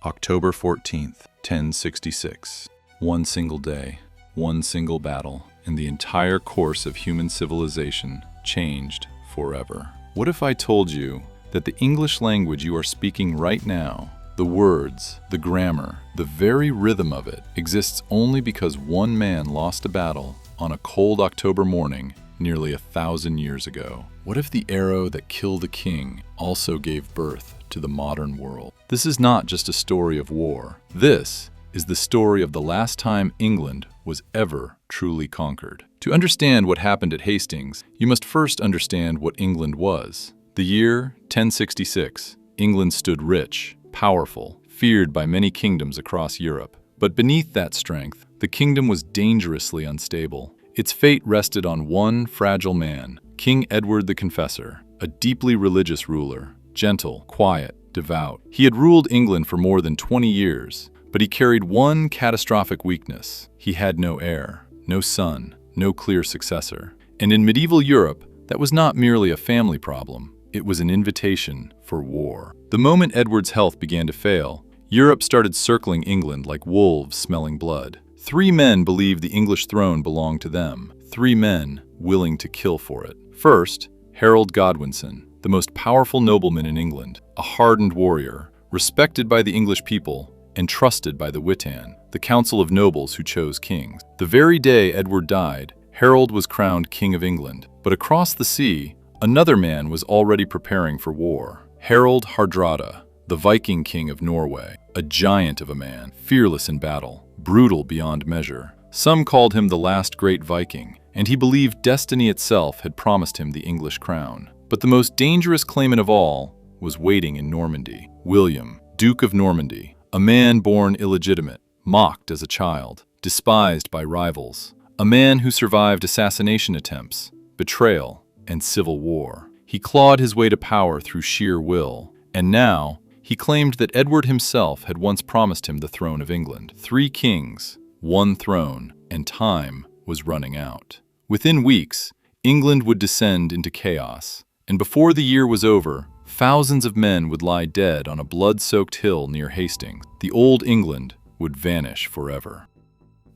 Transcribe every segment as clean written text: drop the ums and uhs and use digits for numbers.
October 14th, 1066. One single day, one single battle, and the entire course of human civilization changed forever. What if I told you that the English language you are speaking right now, the words, the grammar, the very rhythm of it, exists only because one man lost a battle on a cold October morning nearly 1,000 years ago? What if the arrow that killed a king also gave birth to the modern world? This is not just a story of war. This is the story of the last time England was ever truly conquered. To understand what happened at Hastings, you must first understand what England was. The year 1066, England stood rich, powerful, feared by many kingdoms across Europe. But beneath that strength, the kingdom was dangerously unstable. Its fate rested on one fragile man, King Edward the Confessor, a deeply religious ruler, gentle, quiet, devout. He had ruled England for more than 20 years, but he carried one catastrophic weakness. He had no heir, no son, no clear successor. And in medieval Europe, that was not merely a family problem, it was an invitation for war. The moment Edward's health began to fail, Europe started circling England like wolves smelling blood. 3 men believed the English throne belonged to them, 3 men willing to kill for it. First, Harold Godwinson, the most powerful nobleman in England, a hardened warrior, respected by the English people and trusted by the Witan, the council of nobles who chose kings. The very day Edward died, Harold was crowned King of England. But across the sea, another man was already preparing for war. Harald Hardrada, the Viking king of Norway, a giant of a man, fearless in battle, brutal beyond measure. Some called him the last great Viking, and he believed destiny itself had promised him the English crown. But the most dangerous claimant of all was waiting in Normandy. William, Duke of Normandy, a man born illegitimate, mocked as a child, despised by rivals, a man who survived assassination attempts, betrayal, and civil war. He clawed his way to power through sheer will, and now he claimed that Edward himself had once promised him the throne of England. 3 kings, 1 throne, and time was running out. Within weeks, England would descend into chaos, and before the year was over, thousands of men would lie dead on a blood-soaked hill near Hastings. The old England would vanish forever.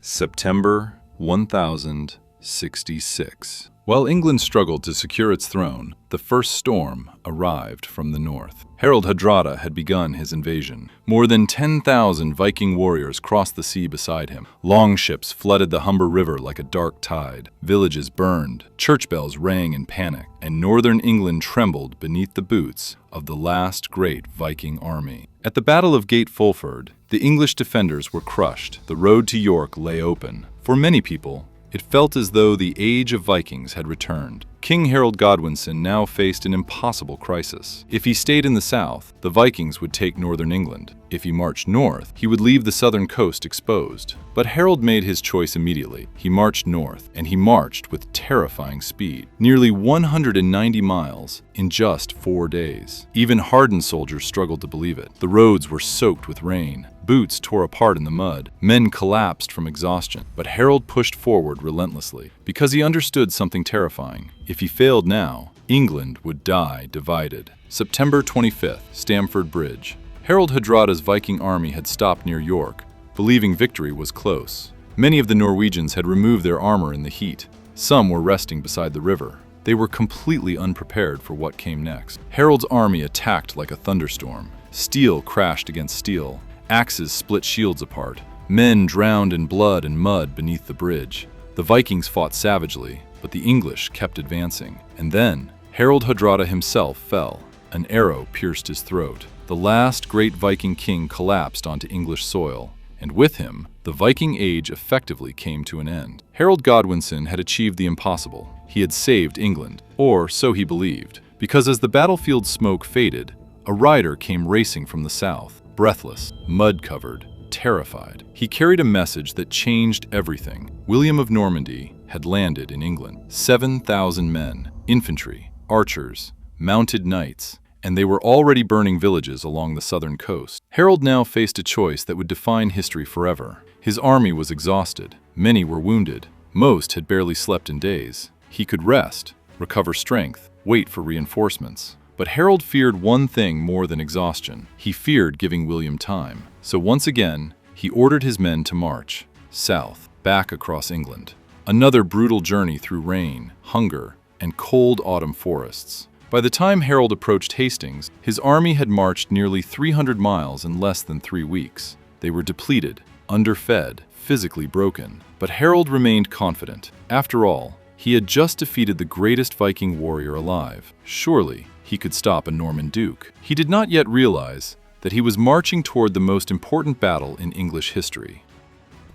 September 1066. While England struggled to secure its throne, the first storm arrived from the north. Harald Hardrada had begun his invasion. More than 10,000 Viking warriors crossed the sea beside him. Longships flooded the Humber River like a dark tide. Villages burned, church bells rang in panic, and northern England trembled beneath the boots of the last great Viking army. At the Battle of Gate Fulford, the English defenders were crushed. The road to York lay open. For many people, it felt as though the age of Vikings had returned. King Harold Godwinson now faced an impossible crisis. If he stayed in the south, the Vikings would take northern England. If he marched north, he would leave the southern coast exposed. But Harold made his choice immediately. He marched north, and he marched with terrifying speed, nearly 190 miles in just 4 days. Even hardened soldiers struggled to believe it. The roads were soaked with rain. Boots tore apart in the mud. Men collapsed from exhaustion. But Harold pushed forward relentlessly, because he understood something terrifying. If he failed now, England would die divided. September 25th, Stamford Bridge. Harold Hardrada's Viking army had stopped near York, believing victory was close. Many of the Norwegians had removed their armor in the heat. Some were resting beside the river. They were completely unprepared for what came next. Harold's army attacked like a thunderstorm. Steel crashed against steel. Axes split shields apart. Men drowned in blood and mud beneath the bridge. The Vikings fought savagely, but the English kept advancing. And then, Harold Hardrada himself fell. An arrow pierced his throat. The last great Viking king collapsed onto English soil, and with him, the Viking age effectively came to an end. Harold Godwinson had achieved the impossible. He had saved England, or so he believed, because as the battlefield smoke faded, a rider came racing from the south. Breathless, mud-covered, terrified. He carried a message that changed everything. William of Normandy had landed in England. 7,000 men, infantry, archers, mounted knights, and they were already burning villages along the southern coast. Harold now faced a choice that would define history forever. His army was exhausted. Many were wounded. Most had barely slept in days. He could rest, recover strength, wait for reinforcements. But Harold feared one thing more than exhaustion. He feared giving William time. So once again, he ordered his men to march south, back across England. Another brutal journey through rain, hunger, and cold autumn forests. By the time Harold approached Hastings, his army had marched nearly 300 miles in less than 3 weeks. They were depleted, underfed, physically broken. But Harold remained confident. After all, he had just defeated the greatest Viking warrior alive. Surely, he could stop a Norman duke. He did not yet realize that he was marching toward the most important battle in English history.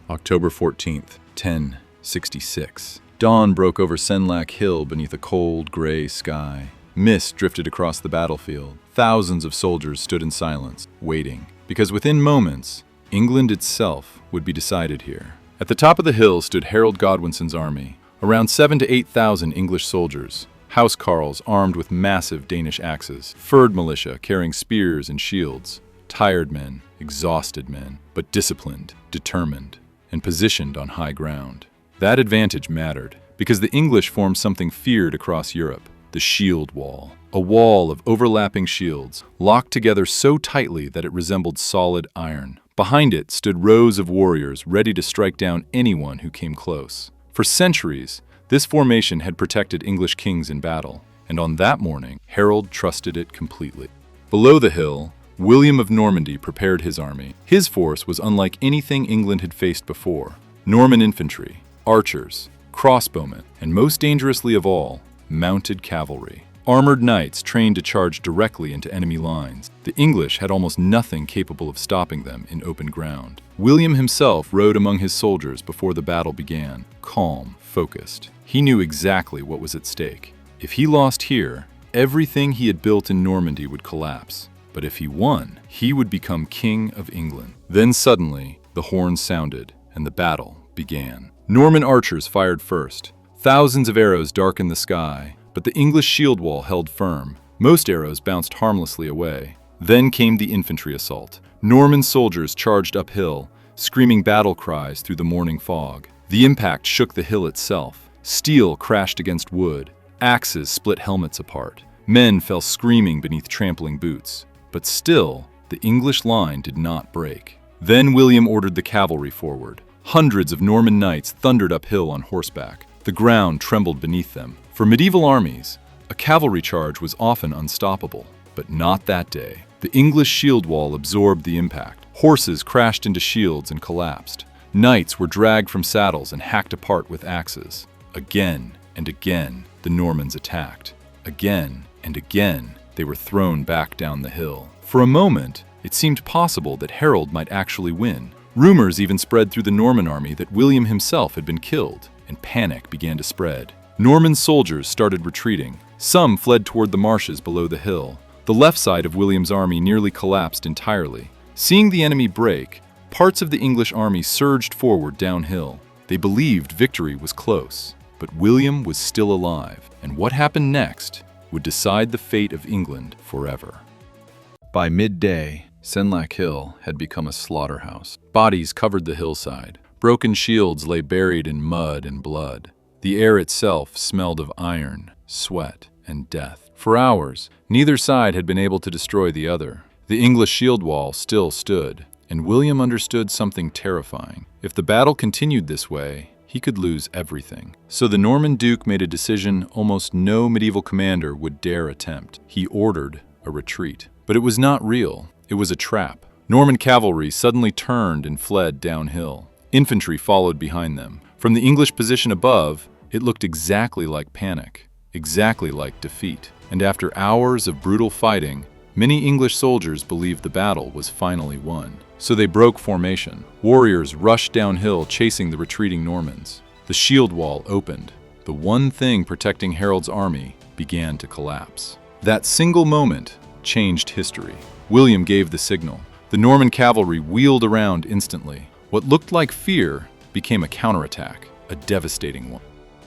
October 14th, 1066. Dawn broke over Senlac Hill beneath a cold, gray sky. Mist drifted across the battlefield. Thousands of soldiers stood in silence, waiting, because within moments, England itself would be decided here. At the top of the hill stood Harold Godwinson's army, around 7,000 to 8,000 English soldiers, housecarls armed with massive Danish axes, furred militia carrying spears and shields, tired men, exhausted men, but disciplined, determined, and positioned on high ground. That advantage mattered, because the English formed something feared across Europe. The shield wall, a wall of overlapping shields, locked together so tightly that it resembled solid iron. Behind it stood rows of warriors ready to strike down anyone who came close. For centuries, this formation had protected English kings in battle, and on that morning, Harold trusted it completely. Below the hill, William of Normandy prepared his army. His force was unlike anything England had faced before. Norman infantry, archers, crossbowmen, and most dangerously of all, mounted cavalry. Armored knights trained to charge directly into enemy lines. The English had almost nothing capable of stopping them in open ground. William himself rode among his soldiers before the battle began, calm, focused. He knew exactly what was at stake. If he lost here, everything he had built in Normandy would collapse. But if he won, he would become King of England. Then suddenly, the horn sounded, and the battle began. Norman archers fired first. Thousands of arrows darkened the sky, but the English shield wall held firm. Most arrows bounced harmlessly away. Then came the infantry assault. Norman soldiers charged uphill, screaming battle cries through the morning fog. The impact shook the hill itself. Steel crashed against wood. Axes split helmets apart. Men fell screaming beneath trampling boots. But still, the English line did not break. Then William ordered the cavalry forward. Hundreds of Norman knights thundered uphill on horseback. The ground trembled beneath them. For medieval armies, a cavalry charge was often unstoppable, but not that day. The English shield wall absorbed the impact. Horses crashed into shields and collapsed. Knights were dragged from saddles and hacked apart with axes. Again and again, the Normans attacked. Again and again, they were thrown back down the hill. For a moment, it seemed possible that Harold might actually win. Rumors even spread through the Norman army that William himself had been killed, and panic began to spread. Norman soldiers started retreating. Some fled toward the marshes below the hill. The left side of William's army nearly collapsed entirely. Seeing the enemy break, parts of the English army surged forward downhill. They believed victory was close, but William was still alive, and what happened next would decide the fate of England forever. By midday, Senlac Hill had become a slaughterhouse. Bodies covered the hillside. Broken shields lay buried in mud and blood. The air itself smelled of iron, sweat, and death. For hours, neither side had been able to destroy the other. The English shield wall still stood, and William understood something terrifying. If the battle continued this way, he could lose everything. So the Norman Duke made a decision almost no medieval commander would dare attempt. He ordered a retreat. But it was not real. It was a trap. Norman cavalry suddenly turned and fled downhill. Infantry followed behind them. From the English position above, it looked exactly like panic, exactly like defeat. And after hours of brutal fighting, many English soldiers believed the battle was finally won. So they broke formation. Warriors rushed downhill chasing the retreating Normans. The shield wall opened. The one thing protecting Harold's army began to collapse. That single moment changed history. William gave the signal. The Norman cavalry wheeled around instantly. What looked like fear became a counterattack, a devastating one.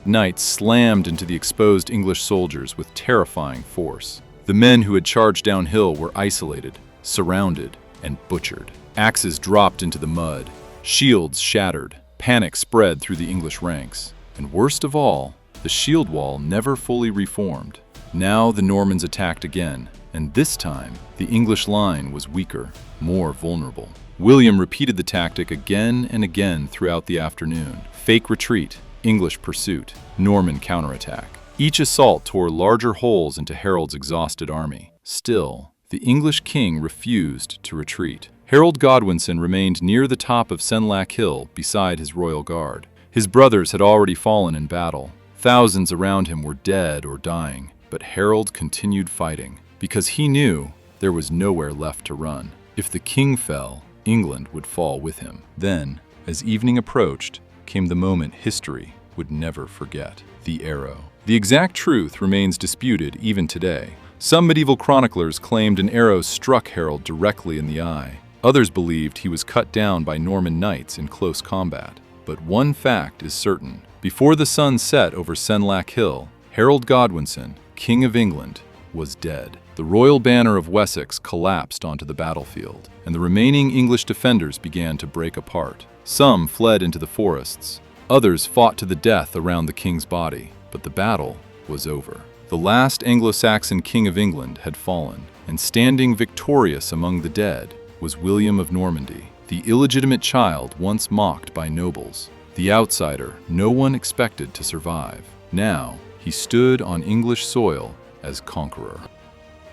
Knights slammed into the exposed English soldiers with terrifying force. The men who had charged downhill were isolated, surrounded, and butchered. Axes dropped into the mud. Shields shattered. Panic spread through the English ranks. And worst of all, the shield wall never fully reformed. Now the Normans attacked again, and this time the English line was weaker, more vulnerable. William repeated the tactic again and again throughout the afternoon. Fake retreat, English pursuit, Norman counterattack. Each assault tore larger holes into Harold's exhausted army. Still, the English king refused to retreat. Harold Godwinson remained near the top of Senlac Hill beside his royal guard. His brothers had already fallen in battle. Thousands around him were dead or dying, but Harold continued fighting because he knew there was nowhere left to run. If the king fell, England would fall with him. Then, as evening approached, came the moment history would never forget: the arrow. The exact truth remains disputed even today. Some medieval chroniclers claimed an arrow struck Harold directly in the eye. Others believed he was cut down by Norman knights in close combat. But one fact is certain: before the sun set over Senlac Hill, Harold Godwinson, King of England, was dead. The royal banner of Wessex collapsed onto the battlefield, and the remaining English defenders began to break apart. Some fled into the forests. Others fought to the death around the king's body. But the battle was over. The last Anglo-Saxon king of England had fallen, and standing victorious among the dead was William of Normandy, the illegitimate child once mocked by nobles, the outsider no one expected to survive. Now, he stood on English soil as conqueror.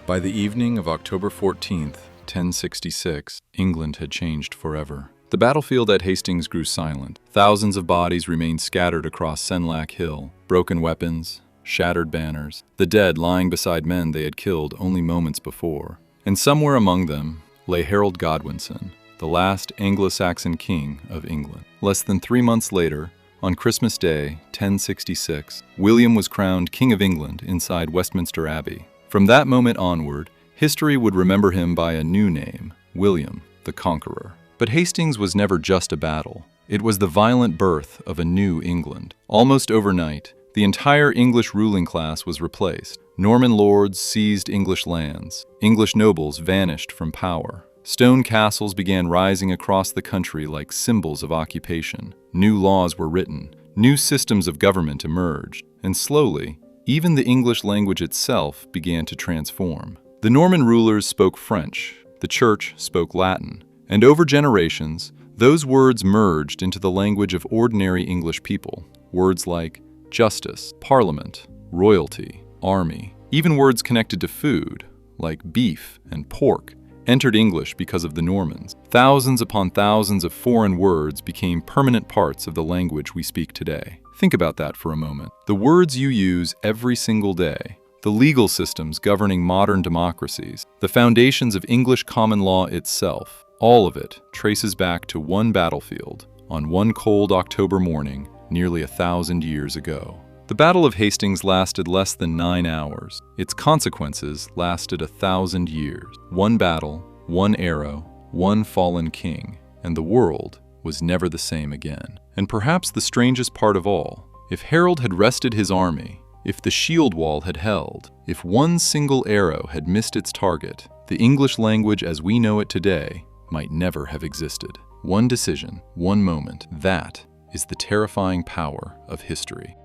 By the evening of October 14th, 1066, England had changed forever. The battlefield at Hastings grew silent. Thousands of bodies remained scattered across Senlac Hill, broken weapons, shattered banners, the dead lying beside men they had killed only moments before. And somewhere among them lay Harold Godwinson, the last Anglo-Saxon king of England. Less than 3 months later, on Christmas Day, 1066, William was crowned King of England inside Westminster Abbey. From that moment onward, history would remember him by a new name: William the Conqueror. But Hastings was never just a battle. It was the violent birth of a new England. Almost overnight, the entire English ruling class was replaced. Norman lords seized English lands. English nobles vanished from power. Stone castles began rising across the country like symbols of occupation. New laws were written. New systems of government emerged. And slowly, even the English language itself began to transform. The Norman rulers spoke French. The church spoke Latin. And over generations, those words merged into the language of ordinary English people. Words like justice, parliament, royalty, army. Even words connected to food, like beef and pork, entered English because of the Normans. Thousands upon thousands of foreign words became permanent parts of the language we speak today. Think about that for a moment. The words you use every single day, the legal systems governing modern democracies, the foundations of English common law itself, all of it traces back to one battlefield on one cold October morning nearly 1,000 years ago. The Battle of Hastings lasted less than 9 hours. Its consequences lasted 1,000 years. One battle, one arrow, one fallen king, and the world was never the same again. And perhaps the strangest part of all, if Harold had rested his army, if the shield wall had held, if one single arrow had missed its target, the English language as we know it today might never have existed. One decision, one moment, that is the terrifying power of history.